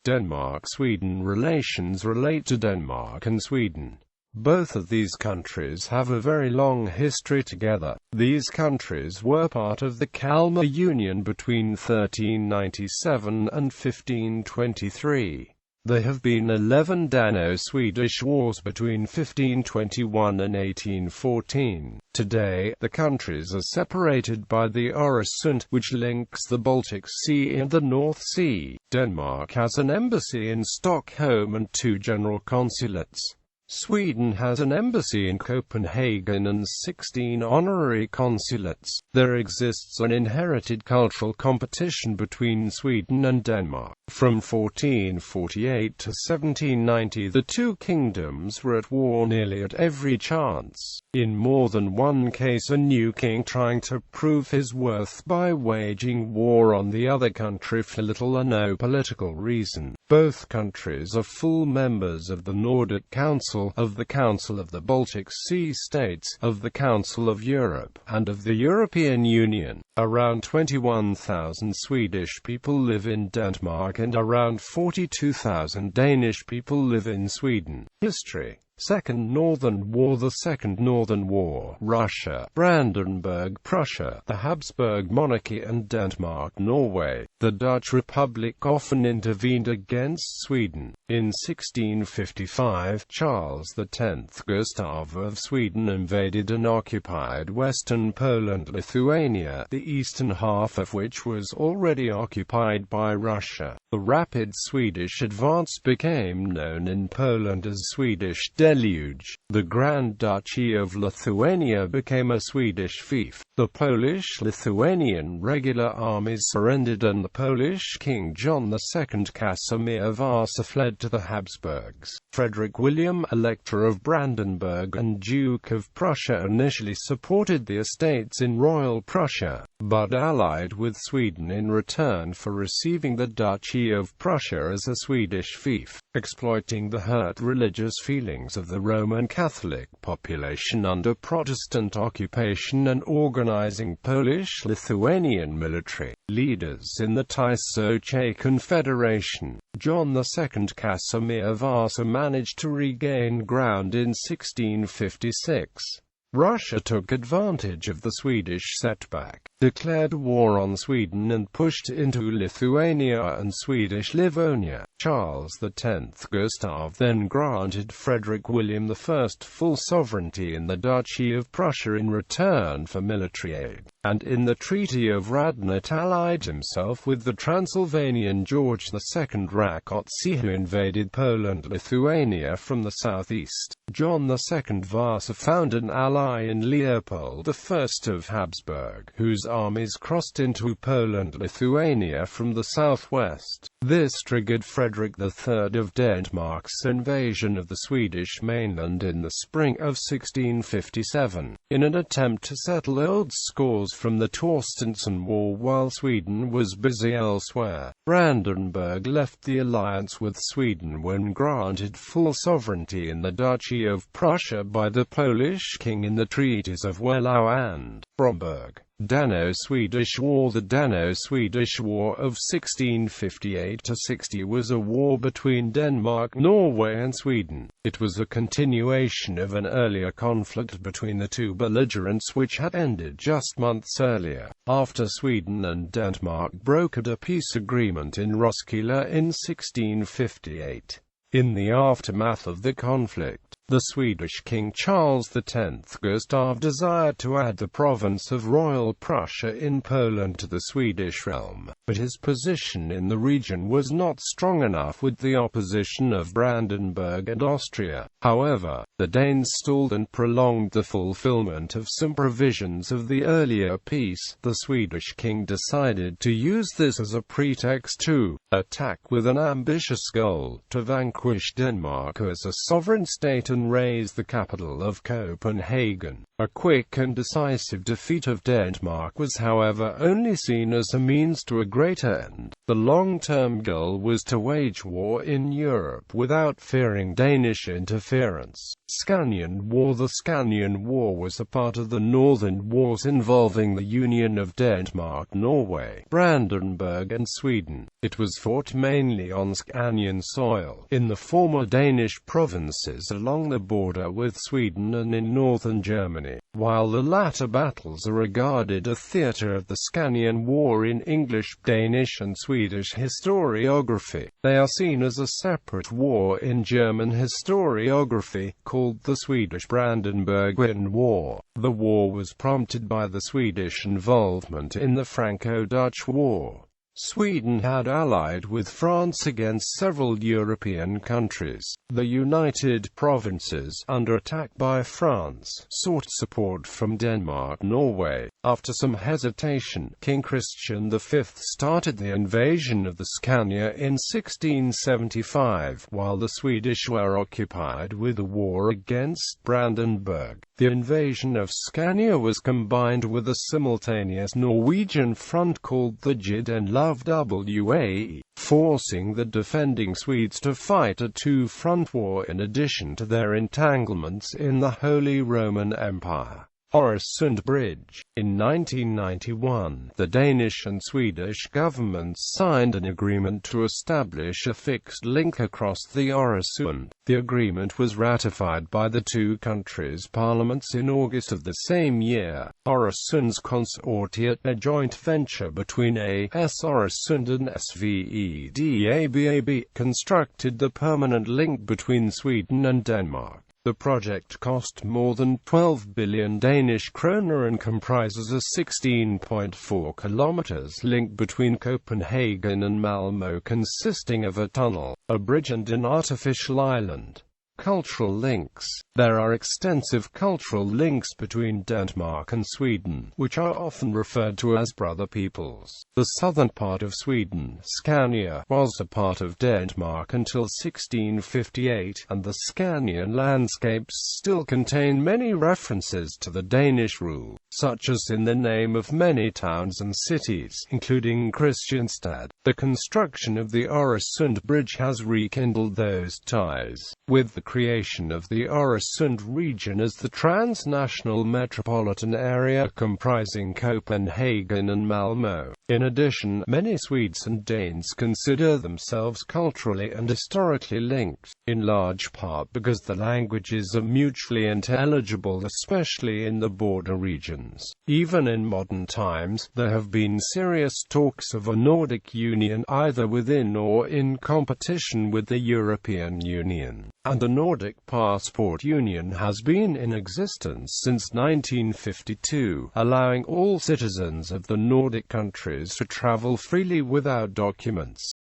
Denmark-Sweden relations relate to Denmark and Sweden. Both of these countries have a very long history together. These countries were part of the Kalmar Union between 1397 and 1523. There have been 11 Dano-Swedish wars between 1521 and 1814. Today, the countries are separated by the Öresund, which links the Baltic Sea and the North Sea. Denmark has an embassy in Stockholm and 2 general consulates. Sweden has an embassy in Copenhagen and 16 honorary consulates. There exists an inherited cultural competition between Sweden and Denmark. From 1448 to 1790, the two kingdoms were at war nearly at every chance. In more than one case, a new king trying to prove his worth by waging war on the other country for little or no political reason. Both countries are full members of the Nordic Council, of the Council of the Baltic Sea States, of the Council of Europe, and of the European Union. Around 21,000 Swedish people live in Denmark and around 42,000 Danish people live in Sweden. History: Second Northern War. The Second Northern War, Russia, Brandenburg, Prussia, the Habsburg monarchy and Denmark-Norway. The Dutch Republic often intervened against Sweden. In 1655, Charles X Gustav of Sweden invaded and occupied western Poland-Lithuania, the eastern half of which was already occupied by Russia. The rapid Swedish advance became known in Poland as Swedish Deluge. The Grand Duchy of Lithuania became a Swedish fief. The Polish-Lithuanian regular armies surrendered and the Polish King John II Casimir Vasa fled to the Habsburgs. Frederick William, Elector of Brandenburg and Duke of Prussia, initially supported the estates in Royal Prussia, but allied with Sweden in return for receiving the Duchy of Prussia as a Swedish fief. Exploiting the hurt religious feelings of the Roman Catholic population under Protestant occupation and organizing Polish-Lithuanian military leaders in the Tysoche Confederation, John II Casimir Vasa managed to regain ground in 1656. Russia took advantage of the Swedish setback, declared war on Sweden and pushed into Lithuania and Swedish Livonia. Charles X Gustav then granted Frederick William I full sovereignty in the Duchy of Prussia in return for military aid, and in the Treaty of Radnat allied himself with the Transylvanian George II Rákóczi, who invaded Poland-Lithuania from the southeast. John II Vasa found an ally in Leopold I of Habsburg, whose armies crossed into Poland-Lithuania from the southwest. This triggered Frederick III of Denmark's invasion of the Swedish mainland in the spring of 1657, in an attempt to settle old scores from the Torstensson War while Sweden was busy elsewhere. Brandenburg left the alliance with Sweden when granted full sovereignty in the Duchy of Prussia by the Polish king in the treaties of Wehlau and Bromberg. Dano-Swedish War. The Dano-Swedish War of 1658–60 was a war between Denmark, Norway and Sweden. It was a continuation of an earlier conflict between the two belligerents which had ended just months earlier, after Sweden and Denmark brokered a peace agreement in Roskilde in 1658. In the aftermath of the conflict, the Swedish King Charles X Gustav desired to add the province of Royal Prussia in Poland to the Swedish realm, but his position in the region was not strong enough with the opposition of Brandenburg and Austria. However, the Danes stalled and prolonged the fulfillment of some provisions of the earlier peace. The Swedish king decided to use this as a pretext to attack with an ambitious goal, to vanquish Denmark as a sovereign state and raze the capital of Copenhagen. A quick and decisive defeat of Denmark was however only seen as a means to a greater end. The long-term goal was to wage war in Europe without fearing Danish interference. Scanian War. The Scanian War was a part of the Northern Wars involving the union of Denmark, Norway, Brandenburg and Sweden. It was fought mainly on Scanian soil, in the former Danish provinces along the border with Sweden and in northern Germany. While the latter battles are regarded a theatre of the Scanian War in English, Danish and Swedish historiography, they are seen as a separate war in German historiography, called the Swedish Brandenburgian War. The war was prompted by the Swedish involvement in the Franco-Dutch War. Sweden had allied with France against several European countries. The United Provinces, under attack by France, sought support from Denmark, Norway. After some hesitation, King Christian V started the invasion of the Scania in 1675, while the Swedish were occupied with the war against Brandenburg. The invasion of Scania was combined with a simultaneous Norwegian front called the Jid and Love-Wae, forcing the defending Swedes to fight a two-front war in addition to their entanglements in the Holy Roman Empire. Øresund Bridge. In 1991, the Danish and Swedish governments signed an agreement to establish a fixed link across the Øresund. The agreement was ratified by the two countries' parliaments in August of the same year. Øresund's Consortiet, a joint venture between AS Øresund and SVEDABAB, constructed the permanent link between Sweden and Denmark. The project cost more than 12 billion Danish kroner and comprises a 16.4 kilometers link between Copenhagen and Malmö consisting of a tunnel, a bridge and an artificial island. Cultural links. There are extensive cultural links between Denmark and Sweden, which are often referred to as brother peoples. The southern part of Sweden, Scania, was a part of Denmark until 1658, and the Scanian landscapes still contain many references to the Danish rule, such as in the name of many towns and cities, including Kristianstad. The construction of the Øresund Bridge has rekindled those ties, with the creation of the Øresund region as the transnational metropolitan area comprising Copenhagen and Malmö. In addition, many Swedes and Danes consider themselves culturally and historically linked, in large part because the languages are mutually intelligible, especially in the border regions. Even in modern times, there have been serious talks of a Nordic Union either within or in competition with the European Union, and the Nordic Passport Union has been in existence since 1952, allowing all citizens of the Nordic countries to travel freely without documents.